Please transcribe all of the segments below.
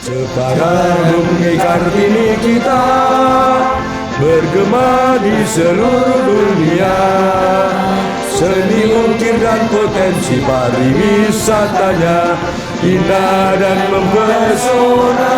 Sebarang bumi Kartini kita bergema di seluruh dunia. Seni ukir dan potensi pariwisatanya indah dan mempesona.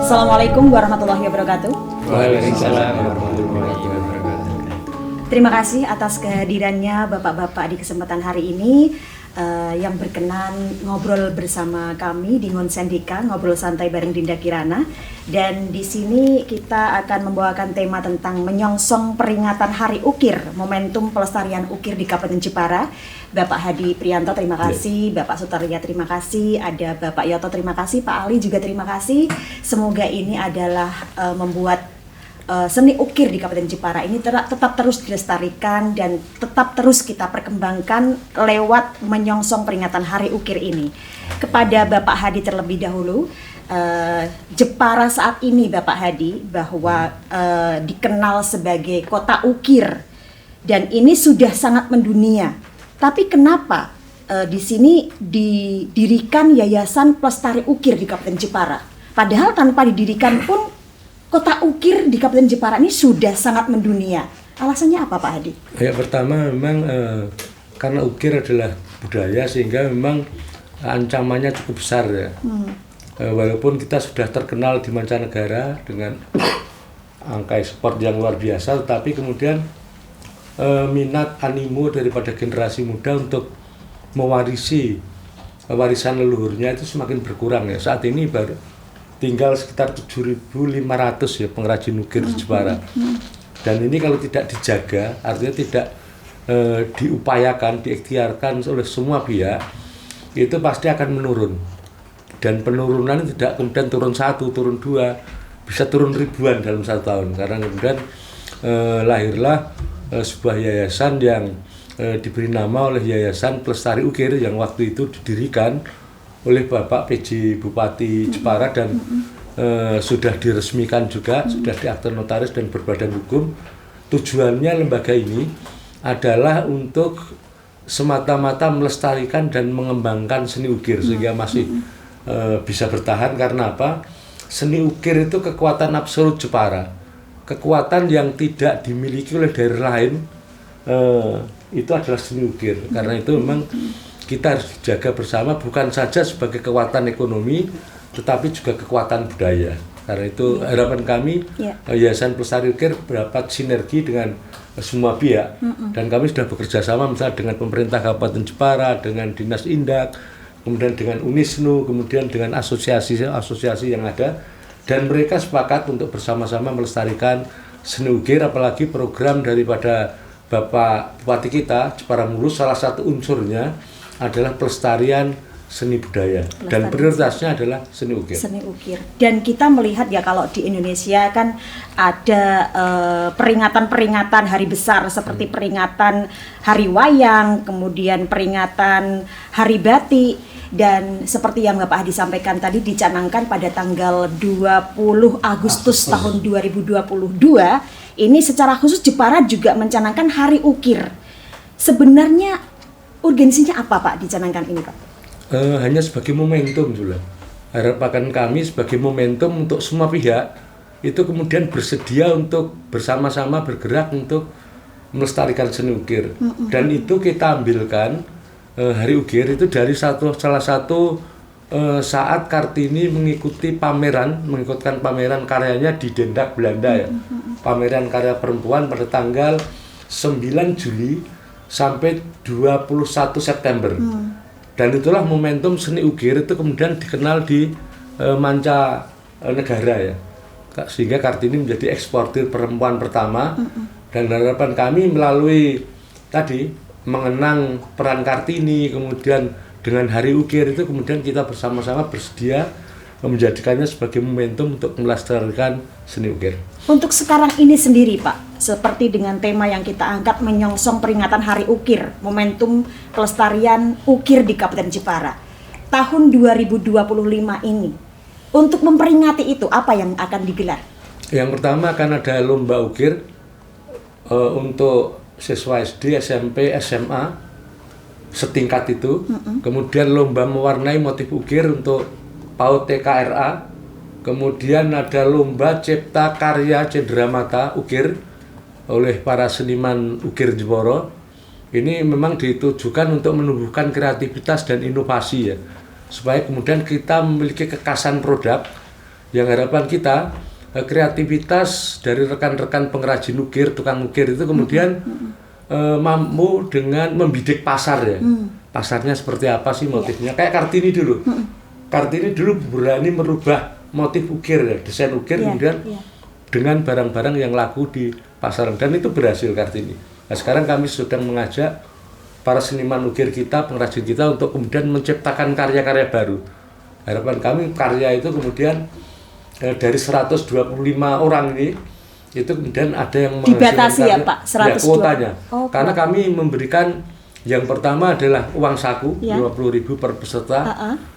Assalamualaikum warahmatullahi wabarakatuh. Waalaikumsalam warahmatullahi wabarakatuh. Terima kasih atas kehadirannya Bapak-Bapak di kesempatan hari ini yang berkenan ngobrol bersama kami di Ngonsendika, ngobrol santai bareng Dinda Kirana. Dan di sini kita akan membawakan tema tentang menyongsong peringatan Hari Ukir, momentum pelestarian ukir di Kabupaten Jepara. Bapak Hadi Prianto terima kasih, Bapak Sutarya terima kasih, ada Bapak Yoto terima kasih, Pak Ali juga terima kasih. Semoga ini adalah membuat seni ukir di Kabupaten Jepara ini tetap terus dilestarikan dan tetap terus kita perkembangkan lewat menyongsong peringatan Hari Ukir ini. Kepada Bapak Hadi terlebih dahulu, Jepara saat ini Bapak Hadi bahwa dikenal sebagai kota ukir dan ini sudah sangat mendunia. Tapi kenapa di sini didirikan Yayasan Pelestari Ukir di Kabupaten Jepara? Padahal tanpa didirikan pun kota ukir di Kabupaten Jepara ini sudah sangat mendunia. Alasannya apa Pak Hadi? Ya, pertama memang karena ukir adalah budaya sehingga memang ancamannya cukup besar ya. Walaupun kita sudah terkenal di mancanegara dengan angka ekspor yang luar biasa, tetapi kemudian minat animo daripada generasi muda untuk mewarisi warisan leluhurnya itu semakin berkurang ya. Saat ini baru tinggal sekitar 7.500 ya pengrajin ukir di Jepara. Dan ini kalau tidak dijaga, artinya tidak diupayakan, diikhtiarkan oleh semua pihak, itu pasti akan menurun. Dan penurunan tidak kemudian turun 1, turun 2, bisa turun ribuan dalam 1 tahun. Karena kemudian lahirlah sebuah yayasan yang diberi nama oleh Yayasan Pelestari Ukir yang waktu itu didirikan oleh Bapak PJ Bupati Jepara dan sudah diresmikan juga, sudah diakte notaris dan berbadan hukum. Tujuannya lembaga ini adalah untuk semata-mata melestarikan dan mengembangkan seni ukir sehingga masih bisa bertahan. Karena apa? Seni ukir itu kekuatan absolut Jepara, kekuatan yang tidak dimiliki oleh daerah lain. Itu adalah seni ukir. Karena itu memang kita harus jaga bersama, bukan saja sebagai kekuatan ekonomi, tetapi juga kekuatan budaya. Karena itu harapan kami, Yayasan Pelestari Ukir berdapat sinergi dengan semua pihak. Dan kami sudah bekerja sama misalnya dengan pemerintah Kabupaten Jepara, dengan Dinas Indak, kemudian dengan Unisnu, kemudian dengan asosiasi-asosiasi yang ada. Dan mereka sepakat untuk bersama-sama melestarikan seni ukir, apalagi program daripada Bapak Bupati kita, Jepara Mulus, salah satu unsurnya adalah pelestarian seni budaya dan prioritasnya adalah seni ukir. Seni ukir. Dan kita melihat ya kalau di Indonesia kan ada peringatan-peringatan hari besar seperti peringatan Hari Wayang, kemudian peringatan Hari Batik, dan seperti yang Bapak Hadi sampaikan tadi dicanangkan pada tanggal 20 Agustus tahun 2022. Ini secara khusus Jepara juga mencanangkan Hari Ukir. Sebenarnya urgensinya apa Pak dicanangkan ini Pak? Hanya sebagai momentum juga. Harapan kami sebagai momentum untuk semua pihak itu kemudian bersedia untuk bersama-sama bergerak untuk melestarikan seni ukir. Dan itu kita ambilkan Hari Ukir itu dari salah satu saat Kartini mengikutkan pameran karyanya di Dendak Belanda ya. Pameran karya perempuan pada tanggal 9 Juli sampai 21 September. Dan itulah momentum seni ukir itu kemudian dikenal di manca negara ya. Sehingga Kartini menjadi eksportir perempuan pertama. Dan harapan kami melalui tadi mengenang peran Kartini, kemudian dengan Hari Ukir itu kemudian kita bersama-sama bersedia menjadikannya sebagai momentum untuk melestarikan seni ukir. Untuk sekarang ini sendiri Pak, seperti dengan tema yang kita angkat menyongsong peringatan Hari Ukir, momentum pelestarian ukir di Kabupaten Jepara. Tahun 2025 ini, untuk memperingati itu apa yang akan digelar? Yang pertama akan ada lomba ukir untuk siswa SD, SMP, SMA setingkat itu. Kemudian lomba mewarnai motif ukir untuk PAUD TKRA, kemudian ada lomba cipta karya cenderamata ukir oleh para seniman ukir Jepara. Ini memang ditujukan untuk menumbuhkan kreativitas dan inovasi ya, supaya kemudian kita memiliki kekasan produk yang harapan kita kreativitas dari rekan-rekan pengrajin ukir, tukang ukir itu kemudian mampu dengan membidik pasar ya. Pasarnya seperti apa sih motifnya? Kayak Kartini dulu. Kartini dulu berani merubah motif ukir ya, desain ukir kemudian dengan barang-barang yang laku di pasaran, dan itu berhasil Kartini. Nah, sekarang kami sedang mengajak para seniman ukir kita, pengrajin kita untuk kemudian menciptakan karya-karya baru. Harapan kami karya itu kemudian dari 125 orang ini itu kemudian ada yang dibatasi ya Pak, 120 ya, kuotanya. Karena kami memberikan yang pertama adalah uang saku 50.000 per peserta,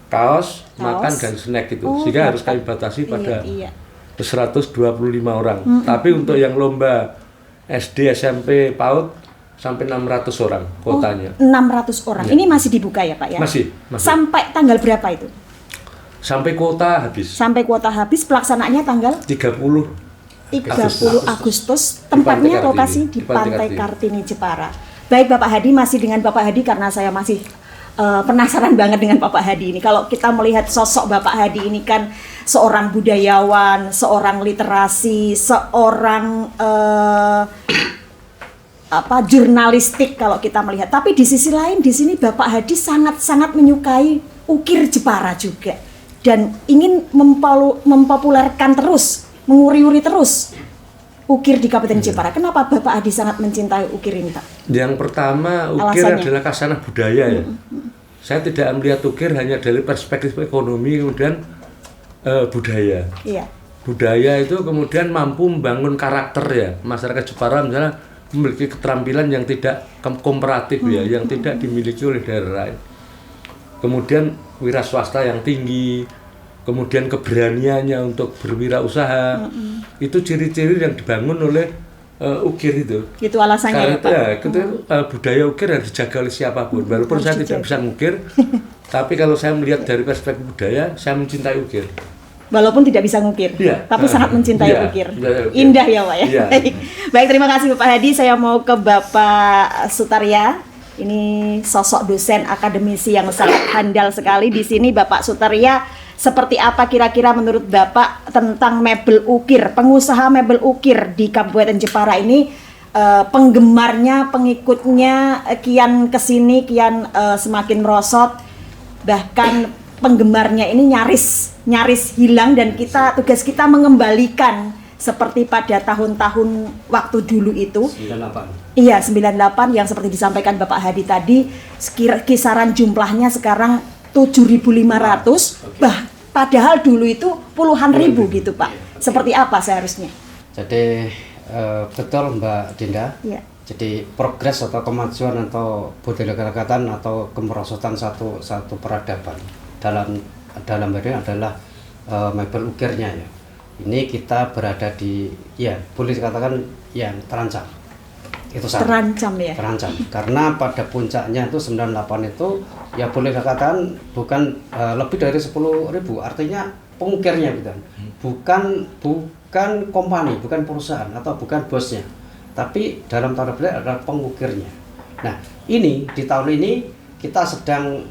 kaos, makan dan snack itu. Sehingga harus kami batasi pada 125 orang. Tapi untuk yang lomba SD, SMP, PAUD sampai 600 orang kuotanya. 600 orang. Ini masih dibuka ya Pak ya? Masih. Sampai tanggal berapa itu? Sampai kuota habis. Sampai kuota habis, pelaksanaannya tanggal 30 Agustus. Tempatnya lokasi di Pantai Kartini Jepara. Baik Bapak Hadi, masih dengan Bapak Hadi karena saya masih penasaran banget dengan Bapak Hadi ini. Kalau kita melihat sosok Bapak Hadi ini kan seorang budayawan, seorang literasi, seorang jurnalistik kalau kita melihat. Tapi di sisi lain di sini Bapak Hadi sangat-sangat menyukai ukir Jepara juga dan ingin mempopulerkan terus, menguri-uri terus ukir di Kabupaten Jepara. Kenapa Bapak Hadi sangat mencintai ukir ini, Pak? Yang pertama, ukir adalah khasanah budaya ya. Saya tidak melihat ukir hanya dari perspektif ekonomi, kemudian budaya. Iya. Budaya itu kemudian mampu membangun karakter ya. Masyarakat Jepara misalnya memiliki keterampilan yang tidak komparatif ya, yang tidak dimiliki oleh daerah lain. Kemudian wira swasta yang tinggi, kemudian keberaniannya untuk berwirausaha, itu ciri-ciri yang dibangun oleh ukir itu. Itu alasannya karena, Pak? Budaya ukir harus dijaga oleh siapapun. Walaupun saya tidak bisa ngukir, tapi kalau saya melihat dari perspektif budaya, saya mencintai ukir. Walaupun tidak bisa ngukir, tapi sangat mencintai ukir. Indah ya Pak ya. Baik, terima kasih Bapak Hadi. Saya mau ke Bapak Sutarya. Ini sosok dosen akademisi yang sangat handal sekali di sini, Bapak Sutarya. Seperti apa kira-kira menurut Bapak tentang mebel ukir, pengusaha mebel ukir di Kabupaten Jepara ini, penggemarnya, pengikutnya kian kesini, kian semakin merosot, bahkan penggemarnya ini nyaris hilang, dan tugas kita mengembalikan seperti pada tahun-tahun waktu dulu itu. 98. Iya, 98 yang seperti disampaikan Bapak Hadi tadi, kisaran jumlahnya sekarang 7.500, padahal dulu itu puluhan ribu gitu Pak. Seperti apa seharusnya? Jadi betul Mbak Dinda. Ya. Jadi progres atau kemajuan atau budaya kerakatan atau kemerosotan satu peradaban dalam badan adalah mebel ukirnya ya. Ini kita berada di, ya boleh dikatakan yang terancam. Itu terancam ya? Terancam, karena pada puncaknya itu 98 itu ya boleh dikatakan bukan lebih dari 10.000, artinya pengukirnya gitu. Bukan kompani, bukan perusahaan atau bukan bosnya, tapi dalam tanda petik adalah pengukirnya. Nah ini di tahun ini kita sedang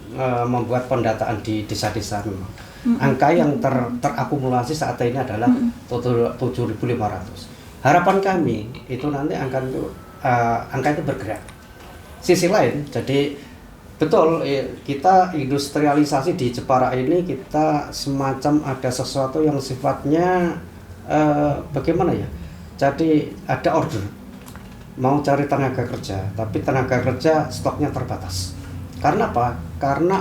membuat pendataan di desa-desa memang. Angka yang terakumulasi saat ini adalah 7.500. Harapan kami itu nanti angka itu bergerak. Sisi lain, jadi betul kita industrialisasi di Jepara ini, kita semacam ada sesuatu yang sifatnya bagaimana ya? Jadi ada order mau cari tenaga kerja, tapi tenaga kerja stoknya terbatas. Karena apa? Karena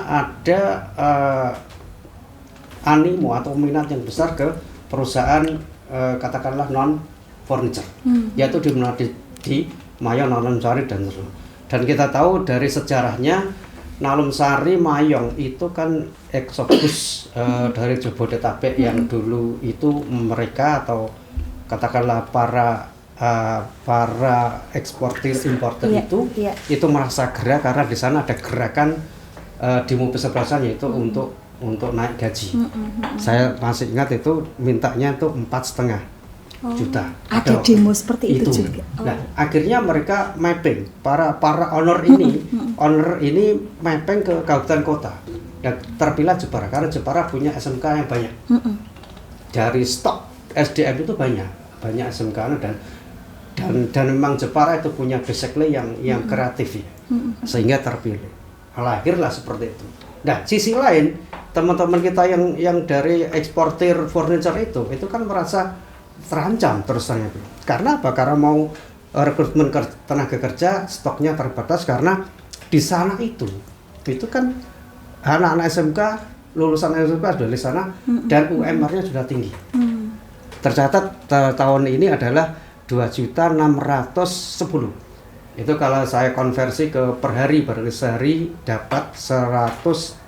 animo atau minat yang besar ke perusahaan katakanlah non furniture, yaitu di Mayong, Nalum Sari dan seterusnya. Dan kita tahu dari sejarahnya Nalum Sari, Mayong itu kan eksodus dari Jabodetabek yang dulu itu mereka atau katakanlah para eksportir importer itu merasa gerak karena di sana ada gerakan di Pesebelasan yaitu untuk naik gaji. Saya masih ingat itu mintanya itu 4,5 juta. Ada demo seperti itu juga. Nah, akhirnya mereka mapping para owner ini mapping ke kabupaten kota. Dan terpilah Jepara karena Jepara punya SMK yang banyak. Dari stok SDM itu banyak SMK dan memang Jepara itu punya basically yang kreatif ya. Sehingga terpilih. Lahirlah seperti itu. Nah, sisi lain teman-teman kita yang dari eksportir furniture itu kan merasa terancam terus terang. Karena apa? Karena mau rekrutmen tenaga kerja stoknya terbatas karena di sana itu kan anak-anak SMK lulusan SMK sudah di sana dan UMR-nya sudah tinggi. Tercatat tahun ini adalah 2.610.000. Itu kalau saya konversi ke per hari, berarti sehari dapat 108.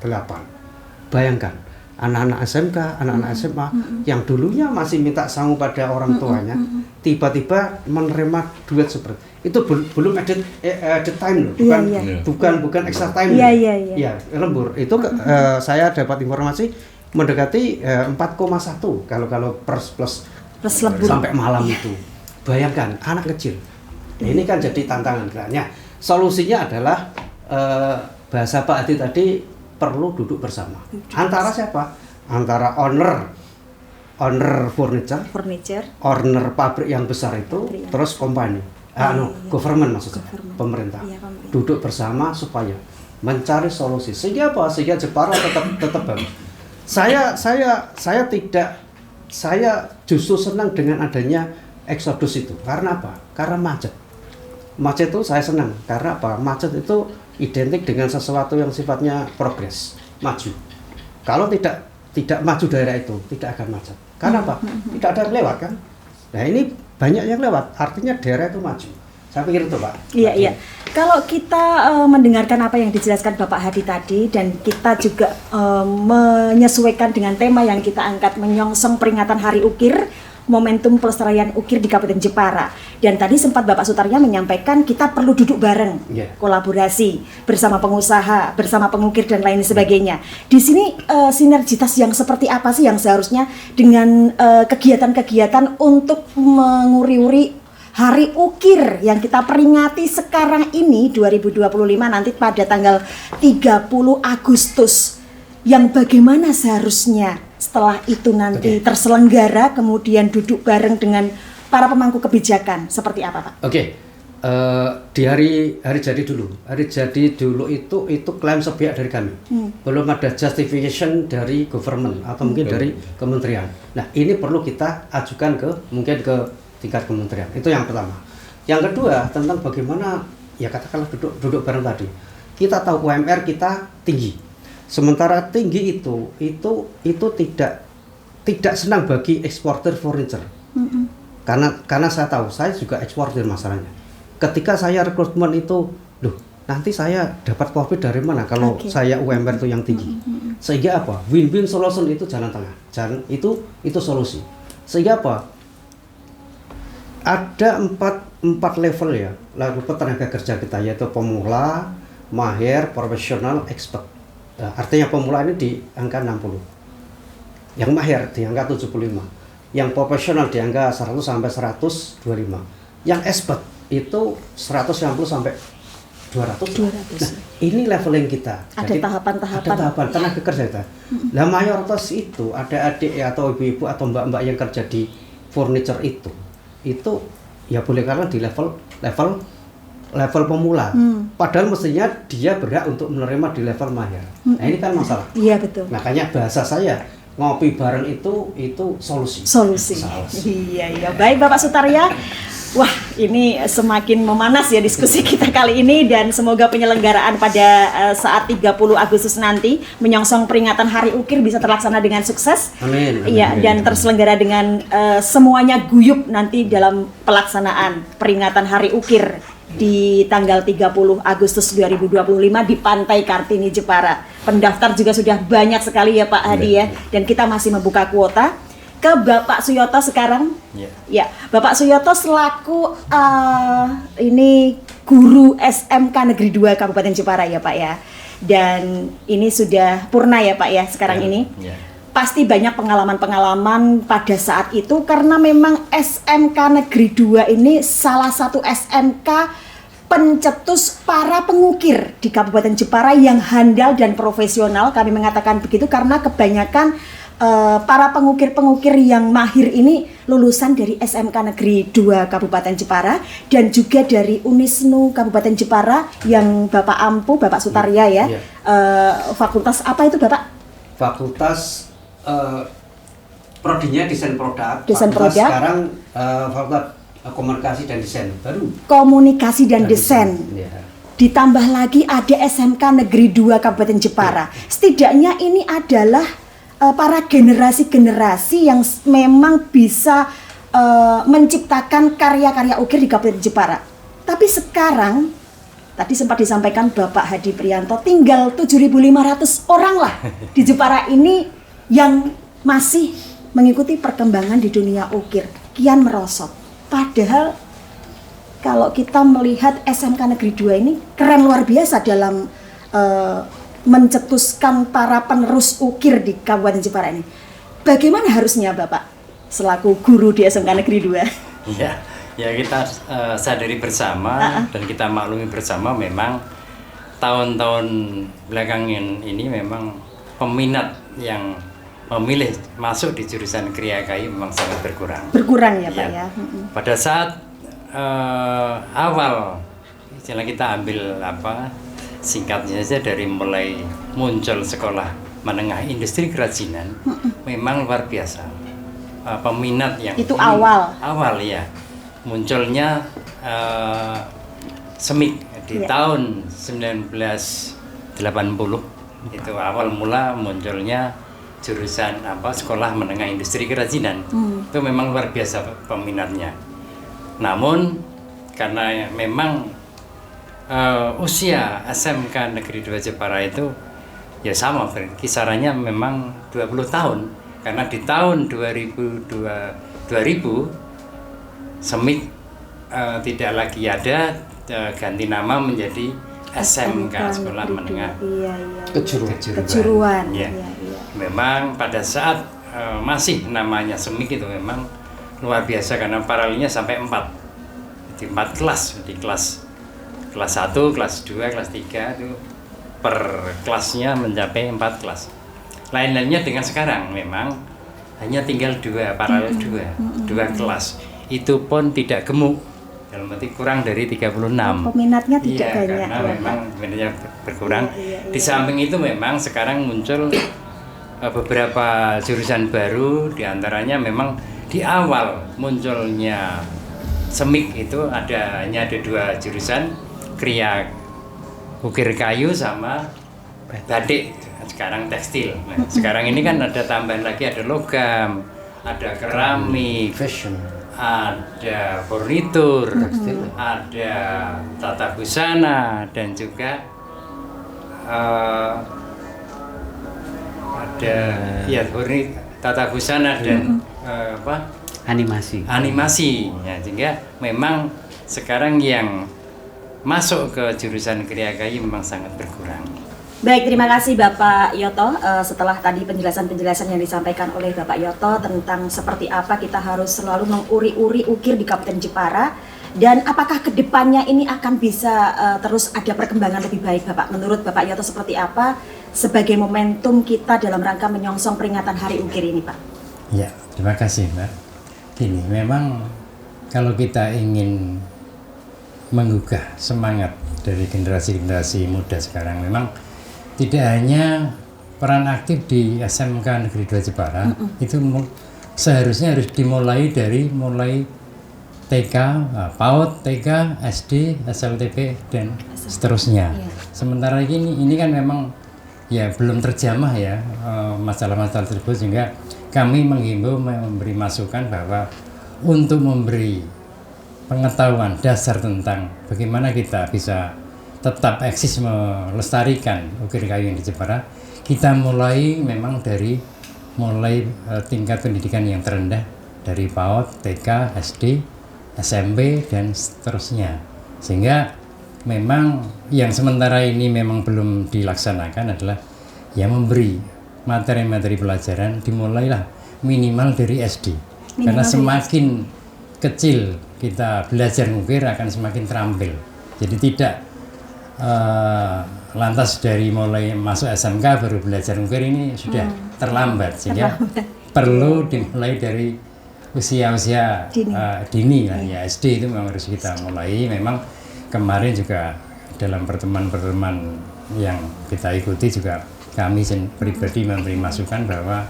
Bayangkan, anak-anak SMK, anak-anak SMA yang dulunya masih minta sangu pada orang tuanya, tiba-tiba menerima duit seperti itu. Belum added time loh, bukan extra time. Ya, lembur. Itu saya dapat informasi mendekati 4,1 kalau plus lembur sampai malam itu. Bayangkan, anak kecil. Ini kan jadi tantangan kiranya. Solusinya adalah bahasa Pak Adi tadi perlu duduk bersama. Antara siapa? Antara owner furniture, owner pabrik yang besar itu, terus company, government maksudnya, pemerintah. Duduk bersama supaya mencari solusi. Sehingga apa? Sehingga Jepara tetap bagus. Saya justru senang dengan adanya eksodus itu. Karena apa? Karena macet. Macet itu saya senang karena apa? Macet itu identik dengan sesuatu yang sifatnya progres, maju. Kalau tidak maju daerah itu tidak akan macet. Karena apa? Tidak ada yang lewat kan? Nah ini banyak yang lewat, artinya daerah itu maju. Saya pikir itu Pak. Iya. Kalau kita mendengarkan apa yang dijelaskan Bapak Hadi tadi dan kita juga menyesuaikan dengan tema yang kita angkat menyongsong peringatan Hari Ukir, momentum pelestarian ukir di Kabupaten Jepara. Dan tadi sempat Bapak Sutarya menyampaikan kita perlu duduk bareng, kolaborasi bersama pengusaha, bersama pengukir dan lain sebagainya. Di sini sinergitas yang seperti apa sih yang seharusnya dengan kegiatan-kegiatan untuk menguri-uri Hari Ukir yang kita peringati sekarang ini 2025 nanti pada tanggal 30 Agustus. Yang bagaimana seharusnya setelah itu nanti terselenggara kemudian duduk bareng dengan para pemangku kebijakan seperti apa Pak? Di hari jadi dulu itu klaim sepihak dari kami. Belum ada justification dari government atau mungkin dari kementerian. Nah ini perlu kita ajukan mungkin ke tingkat kementerian. Itu yang pertama. Yang kedua tentang bagaimana ya katakanlah duduk bareng tadi. Kita tahu UMR kita tinggi. Sementara tinggi itu tidak senang bagi eksportir furniture. Karena saya tahu, saya juga eksportir masalahnya. Ketika saya rekrutmen itu, nanti saya dapat profit dari mana kalau saya UMR itu yang tinggi. Sehingga apa? Win-win solution itu jalan tengah. Itu solusi. Sehingga apa? Ada empat level ya, level tenaga kerja kita yaitu pemula, mahir, profesional, expert. Artinya pemula ini di angka 60, yang mahir di angka 75, yang profesional di angka 100 sampai 125, yang expert itu 150 sampai 200. Nah, ini leveling kita. Ada tahapan-tahapan tenaga kerja kita. Nah, mayoritas itu ada adik atau ibu-ibu atau mbak-mbak yang kerja di furniture itu ya boleh katakan di level pemula. Padahal mestinya dia berhak untuk menerima di level mahir. Nah ini kan masalah. Iya betul. Makanya bahasa saya ngopi bareng itu solusi. Iya. Baik Bapak Sutarya, Wah, ini semakin memanas ya diskusi kita kali ini, dan semoga penyelenggaraan pada saat 30 Agustus nanti menyongsong peringatan Hari Ukir bisa terlaksana dengan sukses. Amin. Iya, dan terselenggara dengan semuanya guyup nanti dalam pelaksanaan peringatan Hari Ukir di tanggal 30 Agustus 2025 di Pantai Kartini Jepara. Pendaftar juga sudah banyak sekali ya Pak Hadi ya, dan kita masih membuka kuota. Ke Bapak Suyoto sekarang. Ya, Bapak Suyoto selaku ini guru SMK Negeri 2 Kabupaten Jepara ya Pak ya. Dan ini sudah purna ya Pak ya sekarang ini. Pasti banyak pengalaman-pengalaman pada saat itu, karena memang SMK Negeri 2 ini salah satu SMK pencetus para pengukir di Kabupaten Jepara yang handal dan profesional. Kami mengatakan begitu karena kebanyakan para pengukir-pengukir yang mahir ini lulusan dari SMK Negeri 2 Kabupaten Jepara dan juga dari Unisnu Kabupaten Jepara yang Bapak Ampu, Bapak Sutarya ya. Fakultas apa itu Bapak? Fakultas prodinya desain produk. Desain produk. Sekarang Fakultas Komunikasi dan Desain baru. Komunikasi dan Desain. Ya. Ditambah lagi ada SMK Negeri 2 Kabupaten Jepara. Setidaknya ini adalah para generasi-generasi yang memang bisa menciptakan karya-karya ukir di Kabupaten Jepara. Tapi sekarang, tadi sempat disampaikan Bapak Hadi Prianto, tinggal 7.500 orang lah di Jepara ini yang masih mengikuti perkembangan di dunia ukir. Kian merosot. Padahal kalau kita melihat SMK Negeri 2 ini keren luar biasa dalam mencetuskan para penerus ukir di Kabupaten Jepara ini. Bagaimana harusnya Bapak selaku guru di SMK Negeri 2? Ya kita sadari bersama dan kita maklumi bersama, memang tahun-tahun belakangan ini memang peminat yang memilih masuk di jurusan Kriya Kayu memang sangat berkurang. Berkurang ya Pak ya. Pada saat awal istilah kita ambil singkatnya saja, dari mulai muncul sekolah menengah industri kerajinan, memang luar biasa peminat yang itu ini, awal ya munculnya SEMIK di tahun 1980. Itu awal mula munculnya jurusan sekolah menengah industri kerajinan. Itu memang luar biasa peminatnya. Namun karena memang usia SMK Negeri 2 Jepara itu ya sama, kisarannya memang 20 tahun, karena di tahun 2000 SEMIK tidak lagi ada, ganti nama menjadi SMK Sekolah Menengah Kejuruan. Ya. Memang pada saat masih namanya SEMIK itu memang luar biasa, karena paralelnya sampai 4. Jadi 4 kelas, di kelas 1, kelas 2, kelas 3 itu per kelasnya mencapai 4 kelas. Lain-lainnya dengan sekarang memang hanya tinggal 2, paralel 2 kelas. Itu pun tidak gemuk, dalam arti kurang dari 36. Peminatnya tidak banyak. Karena memang peminatnya berkurang. Di samping itu memang sekarang muncul beberapa jurusan baru, diantaranya memang di awal munculnya SEMIK itu hanya ada 2 jurusan, Kriya Ukir Kayu sama batik, sekarang tekstil. Nah, sekarang ini kan ada tambahan lagi, ada logam, ada keramik, fashion, ada furnitur, ada tata busana, dan juga ada tata busana dan animasi. Ya, sehingga memang sekarang yang masuk ke jurusan Kriya Kayu memang sangat berkurang. Baik, terima kasih Bapak Yoto. Setelah tadi penjelasan-penjelasan yang disampaikan oleh Bapak Yoto tentang seperti apa kita harus selalu menguri-uri ukir di Kabupaten Jepara, dan apakah kedepannya ini akan bisa terus ada perkembangan lebih baik, Bapak? Menurut Bapak Yoto seperti apa sebagai momentum kita dalam rangka menyongsong peringatan Hari Ukir ini, Pak? Ya, terima kasih Mbak. Gini, memang kalau kita ingin menggugah semangat dari generasi-generasi muda sekarang, memang tidak hanya peran aktif di SMK Negeri 2 Jepara, itu seharusnya harus dimulai dari TK, PAUD, TK, SD, SLTP dan seterusnya. Sementara ini kan memang ya belum terjamah ya masalah-masalah tersebut, sehingga kami menghimbau memberi masukan bahwa untuk memberi pengetahuan dasar tentang bagaimana kita bisa tetap eksis melestarikan ukir kayu yang di Jepara, kita mulai memang dari tingkat pendidikan yang terendah, dari PAUD, TK, SD, SMP dan seterusnya. Sehingga memang yang sementara ini memang belum dilaksanakan adalah ya memberi materi-materi pelajaran dimulailah minimal dari SD. Karena semakin kecil kita belajar mengukir akan semakin terampil. Jadi tidak lantas dari mulai masuk SMK baru belajar mengukir, ini sudah terlambat, sehingga perlu dimulai dari usia-usia dini lah ya. SD itu memang harus kita mulai. Memang kemarin juga dalam pertemuan-pertemuan yang kita ikuti juga kami pribadi memberi masukan bahwa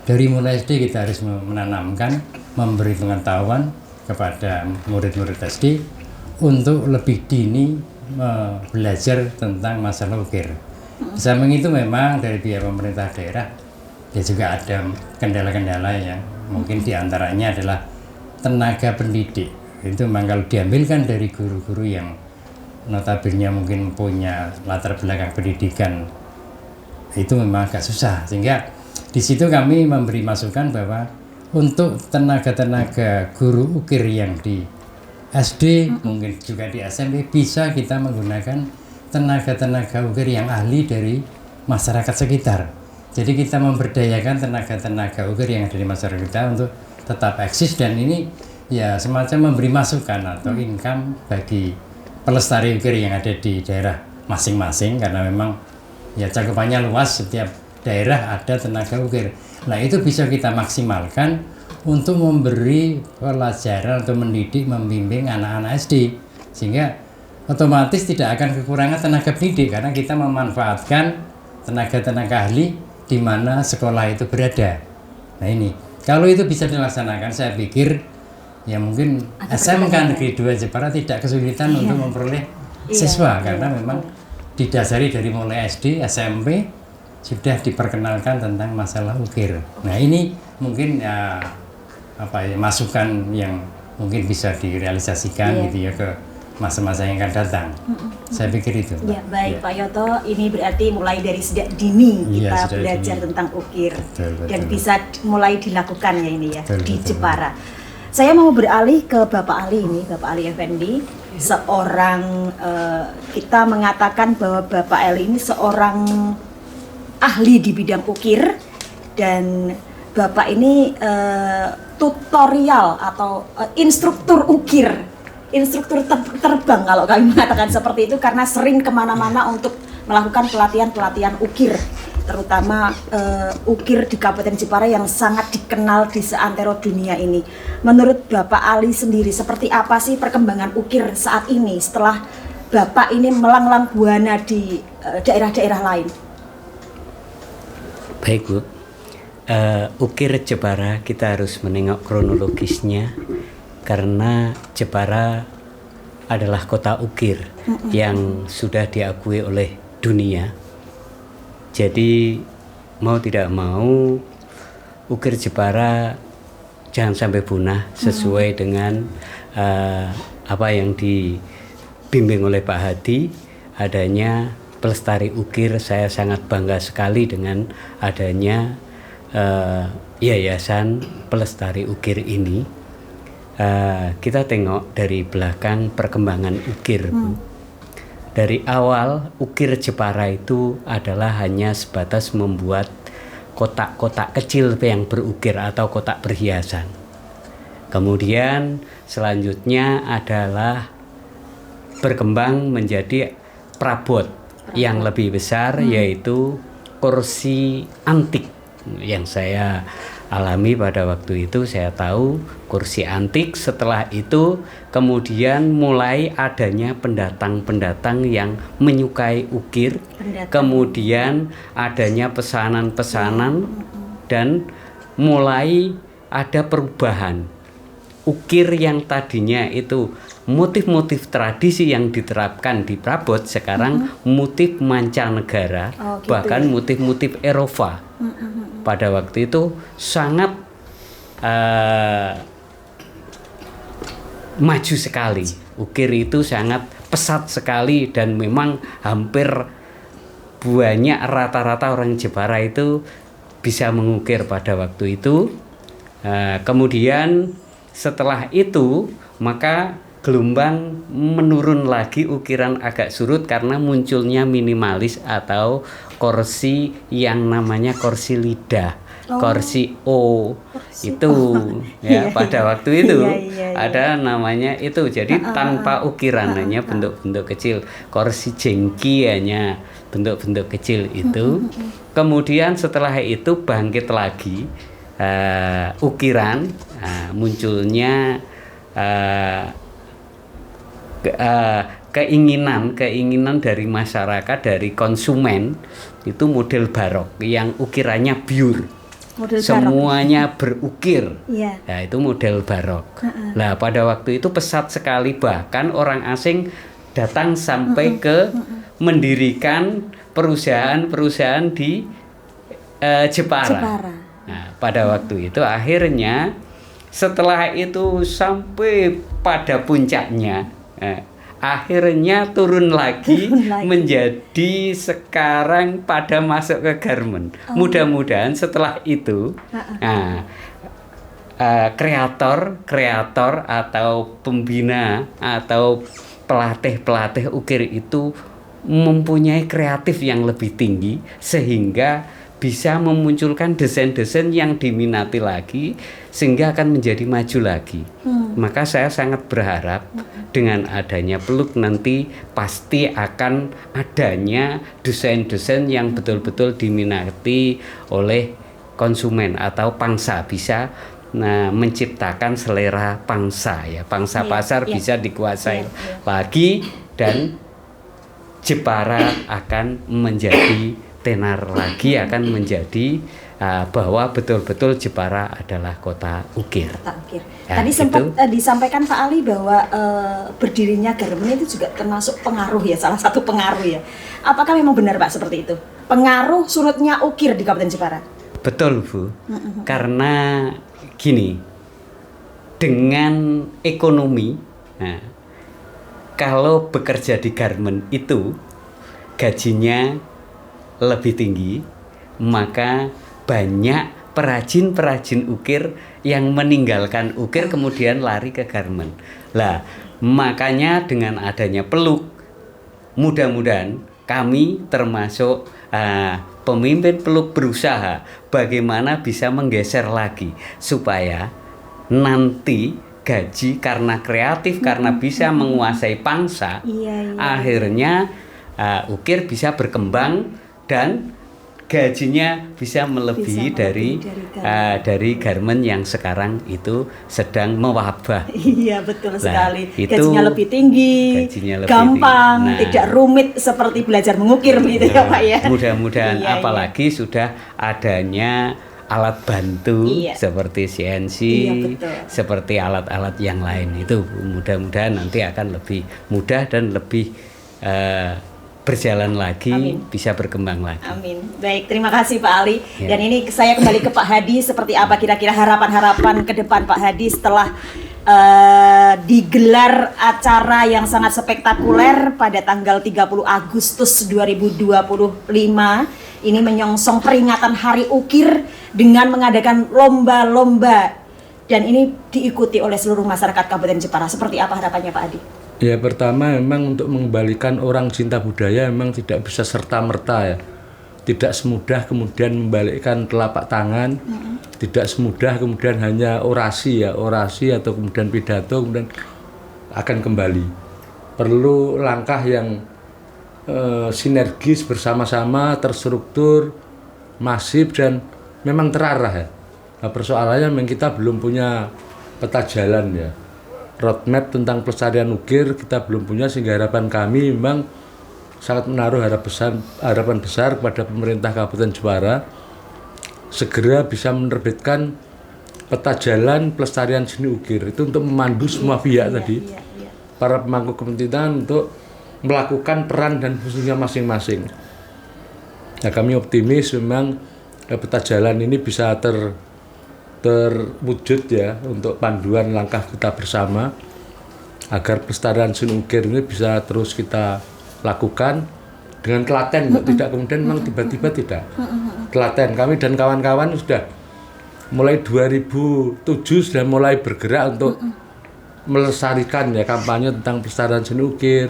dari mulai SD kita harus menanamkan, memberi pengetahuan kepada murid-murid SD untuk lebih dini belajar tentang masalah ukir. Di samping itu memang dari pihak pemerintah daerah ya juga ada kendala-kendala yang mungkin diantaranya adalah tenaga pendidik. Itu memang kalau diambilkan dari guru-guru yang notabene mungkin punya latar belakang pendidikan, itu memang agak susah. Sehingga di situ kami memberi masukan bahwa untuk tenaga-tenaga guru ukir yang di SD, mungkin juga di SMP, bisa kita menggunakan tenaga-tenaga ukir yang ahli dari masyarakat sekitar. Jadi kita memberdayakan tenaga-tenaga ukir yang ada di masyarakat kita untuk tetap eksis, dan ini ya semacam memberi masukan atau income bagi pelestari ukir yang ada di daerah masing-masing, karena memang ya cakupannya luas, setiap daerah ada tenaga ukir. Nah itu bisa kita maksimalkan untuk memberi pelajaran atau mendidik, membimbing anak-anak SD, sehingga otomatis tidak akan kekurangan tenaga pendidik karena kita memanfaatkan tenaga-tenaga ahli di mana sekolah itu berada. Nah ini, kalau itu bisa dilaksanakan, saya pikir ya mungkin SMK Negeri 2 Jepara tidak kesulitan untuk memperoleh siswa, karena memang didasari dari mulai SD, SMP sudah diperkenalkan tentang masalah ukir. Nah ini mungkin masukan yang mungkin bisa direalisasikan gitu ya ke masa-masa yang akan datang. Saya pikir itu. Ya, baik Pak Yoto, ini berarti mulai dari sejak dini kita belajar tentang ukir, dan bisa mulai dilakukan ya ini ya di Jepara. Saya mau beralih ke Bapak Ali ini, Bapak Ali Effendi, seorang kita mengatakan bahwa Bapak Ali ini seorang ahli di bidang ukir, dan Bapak ini tutorial atau instruktur ukir, instruktur terbang kalau kami mengatakan seperti itu, karena sering kemana-mana untuk melakukan pelatihan-pelatihan ukir, terutama ukir di Kabupaten Jepara yang sangat dikenal di seantero dunia ini. Menurut Bapak Ali sendiri, seperti apa sih perkembangan ukir saat ini setelah Bapak ini melanglang buana di daerah-daerah lain? Baik Bu, ukir Jepara kita harus menengok kronologisnya, karena Jepara adalah kota ukir yang sudah diakui oleh dunia. Jadi mau tidak mau ukir Jepara jangan sampai punah, sesuai dengan apa yang dibimbing oleh Pak Hadi, adanya pelestari ukir. Saya sangat bangga sekali dengan adanya yayasan pelestari ukir ini. Kita tengok dari belakang perkembangan ukir, Bu. Dari awal ukir Jepara itu adalah hanya sebatas membuat kotak-kotak kecil yang berukir atau kotak perhiasan. Kemudian selanjutnya adalah berkembang menjadi perabot yang lebih besar, yaitu kursi antik. Yang saya alami pada waktu itu, saya tahu kursi antik. Setelah itu kemudian mulai adanya pendatang-pendatang yang menyukai ukir, kemudian adanya pesanan-pesanan, dan mulai ada perubahan ukir yang tadinya itu motif-motif tradisi yang diterapkan di perabot sekarang motif mancanegara, Oh, gitu bahkan ya. motif-motif Eropa. Pada waktu itu sangat maju sekali. Ukir itu sangat pesat sekali dan memang hampir banyak rata-rata orang Jepara itu bisa mengukir pada waktu itu. Kemudian setelah itu maka gelombang menurun lagi, ukiran agak surut karena munculnya minimalis atau kursi yang namanya kursi lidah. Kursi O itu ya pada waktu itu ada namanya itu, jadi tanpa ukiran, hanya bentuk-bentuk kecil. Kursi jengki hanya bentuk-bentuk kecil itu. Kemudian setelah itu bangkit lagi ukiran, munculnya keinginan dari masyarakat, dari konsumen, itu model barok yang ukirannya biur. Model Semuanya berukir. Iya. Nah, itu model barok. Nah, pada waktu itu pesat sekali, bahkan orang asing datang sampai ke mendirikan perusahaan-perusahaan di Jepara. Nah, pada waktu itu akhirnya setelah itu sampai pada puncaknya, akhirnya turun lagi menjadi sekarang pada masuk ke garment. Mudah-mudahan setelah itu kreator atau pembina atau pelatih ukir itu mempunyai kreatif yang lebih tinggi sehingga bisa memunculkan desain-desain yang diminati lagi sehingga akan menjadi maju lagi. Maka saya sangat berharap dengan adanya Peluk nanti pasti akan adanya desain-desain yang betul-betul diminati oleh konsumen atau pangsa, bisa menciptakan selera pangsa ya, pangsa pasar bisa dikuasai lagi dan Jepara akan menjadi tenar lagi, akan menjadi bahwa betul-betul Jepara adalah kota ukir. Ya, tadi sempat disampaikan Pak Ali bahwa berdirinya garmen itu juga termasuk pengaruh ya, salah satu pengaruh ya. Apakah memang benar Pak seperti itu? Pengaruh surutnya ukir di Kabupaten Jepara? Betul Bu, karena gini, dengan ekonomi, kalau bekerja di garmen itu gajinya lebih tinggi, maka banyak perajin-perajin ukir yang meninggalkan ukir kemudian lari ke garmen. Lah, makanya dengan adanya Peluk, mudah-mudahan kami termasuk pemimpin Peluk berusaha bagaimana bisa menggeser lagi supaya nanti gaji karena kreatif, karena bisa menguasai pangsa, akhirnya ukir bisa berkembang dan gajinya bisa melebihi dari garmen yang sekarang itu sedang mewabah. Iya betul sekali. Itu, gajinya lebih tinggi, gampang, tidak rumit seperti belajar mengukir begitu ya Pak ya. Mudah-mudahan apalagi sudah adanya alat bantu seperti CNC, seperti alat-alat yang lain itu mudah-mudahan nanti akan lebih mudah dan lebih berjalan lagi, bisa berkembang lagi. Amin. Baik, terima kasih Pak Ali. Dan ini saya kembali ke Pak Hadi, seperti apa kira-kira harapan-harapan ke depan Pak Hadi setelah digelar acara yang sangat spektakuler pada tanggal 30 Agustus 2025 ini menyongsong peringatan Hari Ukir dengan mengadakan lomba-lomba dan ini diikuti oleh seluruh masyarakat Kabupaten Jepara. Seperti apa harapannya Pak Hadi? Ya, pertama memang untuk mengembalikan orang cinta budaya memang tidak bisa serta-merta ya. Tidak semudah kemudian membalikkan telapak tangan, tidak semudah kemudian hanya orasi atau kemudian pidato kemudian akan kembali. Perlu langkah yang sinergis bersama-sama, terstruktur, masif dan memang terarah ya. Nah, persoalannya memang kita belum punya peta jalan ya. Roadmap tentang pelestarian ukir kita belum punya, sehingga harapan kami memang sangat menaruh harapan besar kepada pemerintah Kabupaten Jepara segera bisa menerbitkan peta jalan pelestarian seni ukir itu untuk memandu semua pihak tadi, para pemangku kepentingan untuk melakukan peran dan fungsinya masing-masing. Nah, kami optimis memang peta jalan ini bisa terwujud ya untuk panduan langkah kita bersama agar pelestarian seni ukir ini bisa terus kita lakukan dengan telaten, tidak kemudian memang tiba-tiba tidak. Telaten, kami dan kawan-kawan sudah mulai 2007 sudah mulai bergerak untuk melestarikan ya kampanye tentang pelestarian seni ukir.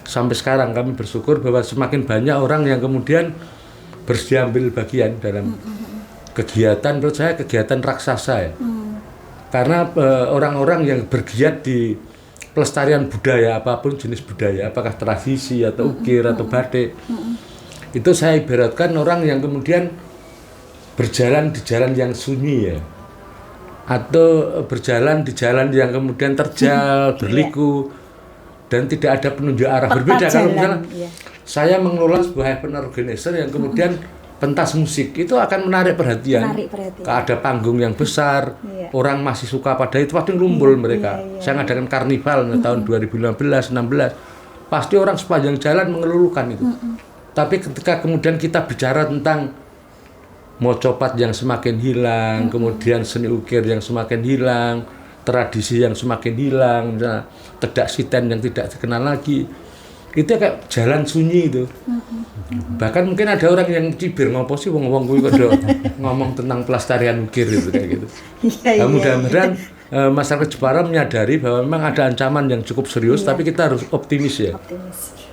Sampai sekarang kami bersyukur bahwa semakin banyak orang yang kemudian bersedia ambil bagian dalam kegiatan, menurut saya kegiatan raksasa ya. Karena orang-orang yang bergiat di pelestarian budaya, apapun jenis budaya, apakah tradisi atau ukir atau batik, itu saya ibaratkan orang yang kemudian berjalan di jalan yang sunyi ya, atau berjalan di jalan yang kemudian terjal, berliku, dan tidak ada penunjuk arah. Berbeda kalau misalnya saya mengelola sebuah event organizer yang kemudian pentas musik, itu akan menarik perhatian. Ada panggung yang besar, orang masih suka pada itu, pasti ngumpul mereka. Saya ngadakan karnival tahun 2015-16, pasti orang sepanjang jalan mengeluhkan itu. Tapi ketika kemudian kita bicara tentang mocopat yang semakin hilang, kemudian seni ukir yang semakin hilang, tradisi yang semakin hilang, misalnya tedak siten yang tidak dikenal lagi, itu kayak jalan sunyi itu. Bahkan mungkin ada orang yang cibir, ngopo sih wong-wong kuwi kok ngomong tentang pelestarian ukir itu kayak gitu. Mudah-mudahan masyarakat Jepara menyadari bahwa memang ada ancaman yang cukup serius, tapi kita harus optimis ya.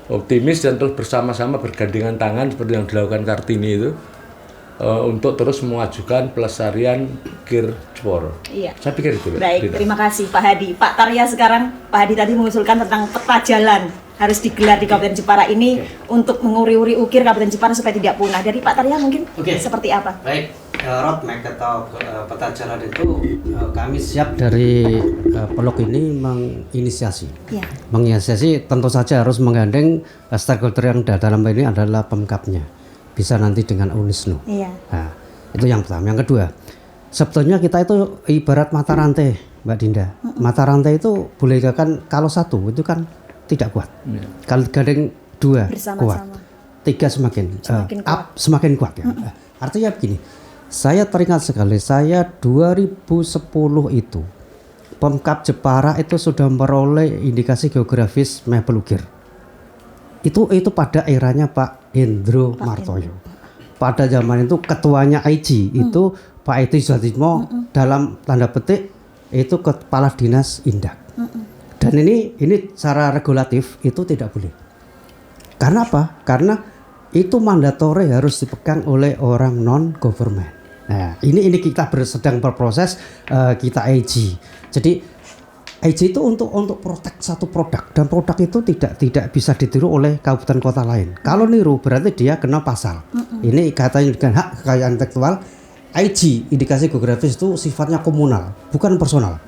Optimis dan terus bersama-sama bergandengan tangan seperti yang dilakukan Kartini itu. Untuk terus memajukan pelestarian ukir Jepara. Saya pikir itu. Baik, terima kasih Pak Hadi. Pak Tarya sekarang, Pak Hadi tadi mengusulkan tentang peta jalan harus digelar di Kabupaten Jepara ini untuk menguri-uri ukir Kabupaten Jepara supaya tidak punah. Dari Pak Tarya mungkin seperti apa? Baik, roadmap atau peta jalan itu kami siap dari Peluk ini menginisiasi. Menginisiasi tentu saja harus menggandeng stakeholder yang dalam ini adalah Pemkapnya. Bisa nanti dengan UNISNU. Nah, itu yang pertama. Yang kedua, sebetulnya kita itu ibarat mata rantai, Mbak Dinda. Mata rantai itu boleh dikatakan kalau satu itu kan tidak kuat. Kalau gandeng dua kuat, tiga semakin up semakin kuat ya. Artinya begini, saya teringat sekali, saya 2010 itu Pemkap Jepara itu sudah memperoleh indikasi geografis mebel ukir. Itu pada eranya Pak Hendro Martoyo. Pada zaman itu ketuanya IG itu Pak Edi Suatimo, dalam tanda petik itu kepala dinas Indak. Dan ini secara regulatif itu tidak boleh. Karena apa? Karena itu mandatori harus dipegang oleh orang non government. Nah, ini kita sedang berproses, kita IG. Jadi IG itu untuk protek satu produk, dan produk itu tidak bisa ditiru oleh kabupaten kota lain. Kalau niru berarti dia kena pasal. Ini katanya dengan hak kekayaan intelektual. IG indikasi geografis itu sifatnya komunal, bukan personal.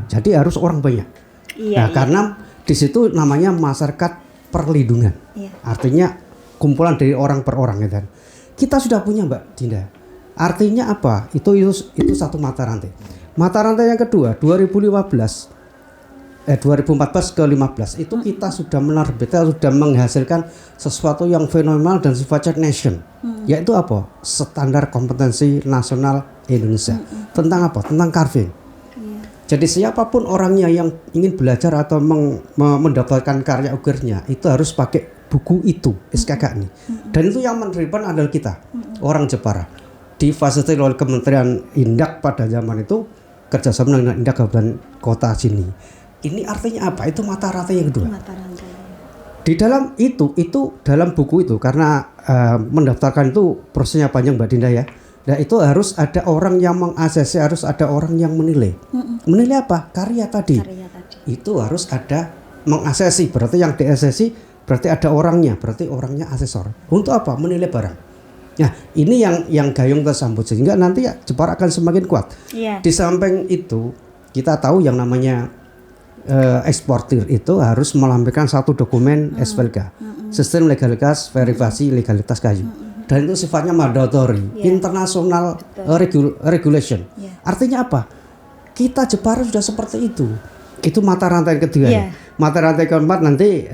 Jadi harus orang banyak. Karena di situ namanya masyarakat perlindungan. Artinya kumpulan dari orang per orang gitu. Kita sudah punya Mbak Dinda. Artinya apa? Itu satu mata rantai. Mata rantai yang kedua 2014 ke 15 itu kita sudah menerbitkan, sudah menghasilkan sesuatu yang fenomenal dan sifatnya nation, yaitu apa? Standar kompetensi nasional Indonesia. Tentang apa? Tentang carving. Jadi siapapun orangnya yang ingin belajar atau mendapatkan karya ukirnya itu harus pakai buku itu, SKK ini. Dan itu yang menerima adalah kita, orang Jepara. Difasilitasi oleh Kementerian Indak pada zaman itu, kerjasama dengan Indak Kabupaten Kota sini. Ini artinya apa? Itu mata rantai yang kedua. Di dalam itu dalam buku itu, karena mendaftarkan itu prosesnya panjang Mbak Dinda ya. Nah itu harus ada orang yang mengasesi, harus ada orang yang menilai. Menilai apa? Karya tadi. Itu harus ada mengasesi. Berarti yang diasesi berarti ada orangnya. Berarti orangnya asesor. Untuk apa? Menilai barang. Nah ini yang gayung tersambut sehingga nanti Jepara akan semakin kuat. Di samping itu kita tahu yang namanya eksportir itu harus melampirkan satu dokumen SVLK, sistem legalitas verifikasi legalitas kayu. dan itu sifatnya mandatory, international regulation. Artinya apa? Kita Jepara sudah seperti itu. Itu mata rantai kedua. Mata rantai keempat nanti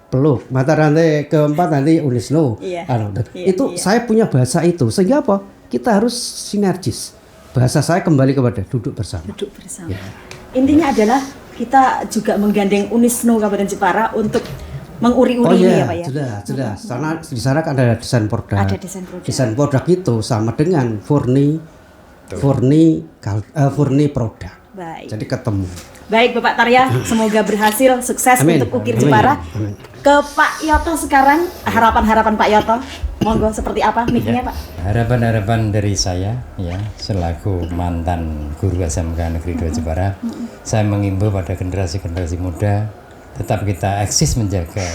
peluk, mata rantai keempat nanti UNISNO. Itu saya punya bahasa itu. Sehingga apa? Kita harus sinergis. Bahasa saya kembali kepada duduk bersama. Duduk bersama. Intinya adalah kita juga menggandeng UNISNO Kabupaten Jepara untuk menguri-uri ini ya Pak ya. Sudah. Karena di sana kan ada desain produk. Ada desain produk. Desain produk itu sama dengan Furni produk. Baik. Jadi ketemu. Baik Bapak Tarya, semoga berhasil, sukses untuk Ukir Jepara. Ke Pak Yoto sekarang, harapan-harapan Pak Yoto. Monggo seperti apa mic-nya Pak? Harapan-harapan dari saya ya, selaku mantan guru SMK Negeri 2 Jepara, saya mengimbau pada generasi-generasi muda tetap kita eksis menjaga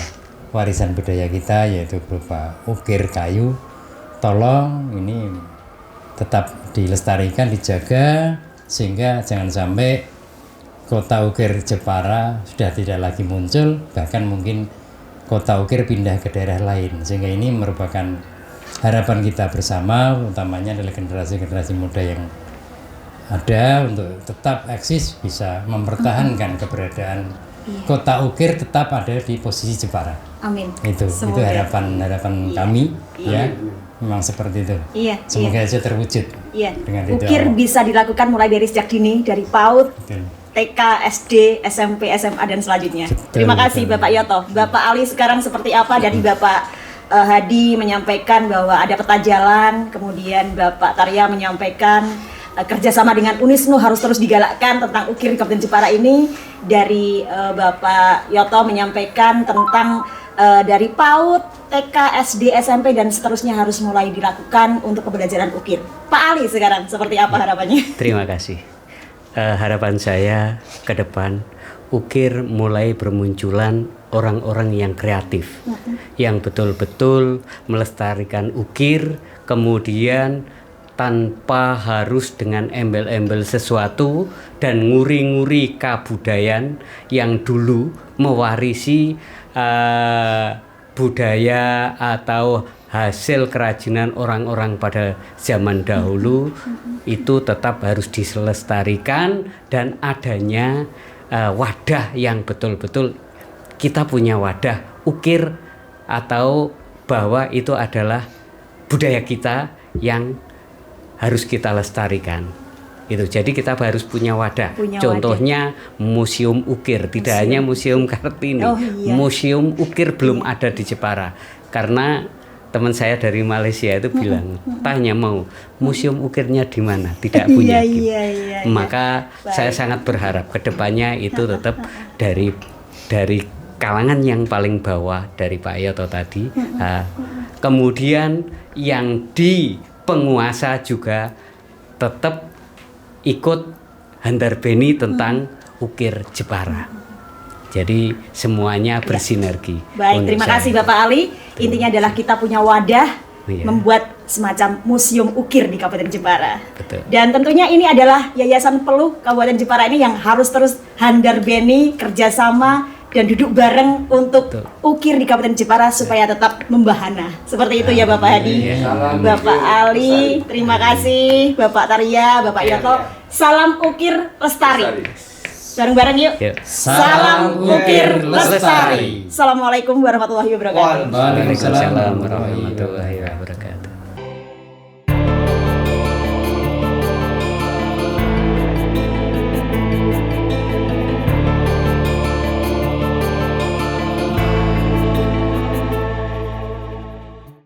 warisan budaya kita, yaitu berupa ukir kayu. Tolong ini tetap dilestarikan, dijaga, sehingga jangan sampai kota ukir Jepara sudah tidak lagi muncul, bahkan mungkin kota ukir pindah ke daerah lain. Sehingga ini merupakan harapan kita bersama, utamanya adalah generasi-generasi muda yang ada untuk tetap eksis, bisa mempertahankan keberadaan kota ukir tetap ada di posisi Jepara. Amin. Itu harapan kami ya. Memang seperti itu. Semoga aja terwujud. Dengan itu ukir bisa dilakukan mulai dari sejak dini, dari PAUD, TK, SD, SMP, SMA dan selanjutnya. Terima kasih Bapak Yoto. Bapak Ali sekarang seperti apa? Dari Bapak Hadi menyampaikan bahwa ada peta jalan, kemudian Bapak Tarya menyampaikan kerjasama dengan UNISNO harus terus digalakkan tentang ukir di Kabupaten Jepara ini. Dari Bapak Yoto menyampaikan tentang dari PAUD, TK, SD, SMP dan seterusnya harus mulai dilakukan untuk pembelajaran ukir. Pak Ali sekarang seperti apa harapannya? Terima kasih. Harapan saya ke depan ukir mulai bermunculan orang-orang yang kreatif, yang betul-betul melestarikan ukir, kemudian tanpa harus dengan embel-embel sesuatu dan nguri-nguri kebudayaan yang dulu mewarisi budaya atau hasil kerajinan orang-orang pada zaman dahulu. Itu tetap harus dilestarikan dan adanya wadah yang betul-betul kita punya wadah ukir, atau bahwa itu adalah budaya kita yang harus kita lestarikan. Itu jadi kita harus punya wadah. Contohnya museum ukir, tidak hanya museum Kartini. Museum ukir belum ada di Jepara. Karena teman saya dari Malaysia itu bilang, tanya mau museum ukirnya di mana? Tidak punya. Maka saya sangat berharap kedepannya itu tetap dari kalangan yang paling bawah, dari Pak Yoto tadi. Kemudian yang di penguasa juga tetap ikut handarbeni tentang ukir Jepara. Jadi semuanya bersinergi. Baik, terima kasih Bapak Ali. Intinya adalah kita punya wadah membuat semacam museum ukir di Kabupaten Jepara. Dan tentunya ini adalah Yayasan Peluh Kabupaten Jepara ini yang harus terus handarbeni, kerjasama dan duduk bareng untuk ukir di Kabupaten Jepara supaya tetap membahana. Seperti itu ya Bapak Hadi, Bapak Ali, terima kasih Bapak Tarya, Bapak Yoto. Salam ukir lestari. Bareng-bareng yuk. Salam ukir lestari. Assalamualaikum warahmatullahi wabarakatuh. Waalaikumsalam warahmatullahi wabarakatuh.